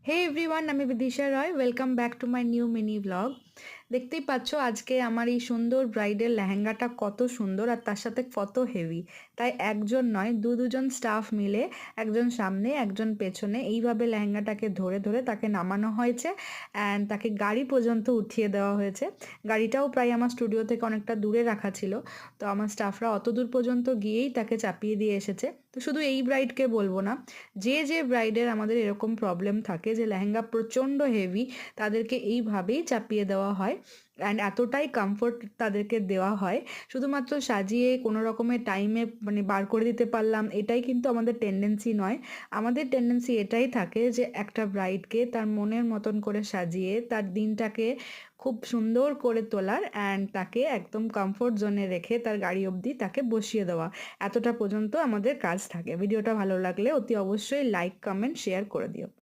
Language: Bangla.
হে এভরিওয়ান, আমি Bidisha Roy. Welcome back to my new mini blog. দেখতেই পাচ্ছ আজকে আমার এই সুন্দর ব্রাইডের লেহেঙ্গাটা কত সুন্দর আর তার সাথে কত হেভি। তাই একজন নয়, দুজন স্টাফ মিলে, একজন সামনে একজন পেছনে, এইভাবে লেহেঙ্গাটাকে ধরে ধরে তাকে নামানো হয়েছে অ্যান্ড তাকে গাড়ি পর্যন্ত উঠিয়ে দেওয়া হয়েছে। গাড়িটাও প্রায় আমার স্টুডিও থেকে অনেকটা দূরে রাখা ছিল, তো আমার স্টাফরা অত দূর পর্যন্ত গিয়েই তাকে চাপিয়ে দিয়ে এসেছে। তো শুধু এই ব্রাইডকে বলবো না, যে ব্রাইডের আমাদের এরকম প্রবলেম থাকে যে লেহেঙ্গা প্রচণ্ড হেভি, তাদেরকে এইভাবেই চাপিয়ে দেওয়া হয় অ্যান্ড এতটাই কমফোর্ট তাদেরকে দেওয়া হয়। শুধুমাত্র সাজিয়ে কোনো রকমের টাইমে মানে বার করে দিতে পারলাম, এটাই কিন্তু আমাদের টেন্ডেন্সি নয়। আমাদের টেন্ডেন্সি এটাই থাকে যে একটা ব্রাইডকে তার মনের মতন করে সাজিয়ে তার দিনটাকে খুব সুন্দর করে তোলার অ্যান্ড তাকে একদম কমফোর্ট জোনে রেখে তার গাড়ি অবধি তাকে বসিয়ে দেওয়া। এতটা পর্যন্ত আমাদের কাজ থাকে। ভিডিওটা ভালো লাগলে অতি অবশ্যই লাইক, কমেন্ট, শেয়ার করে দিও।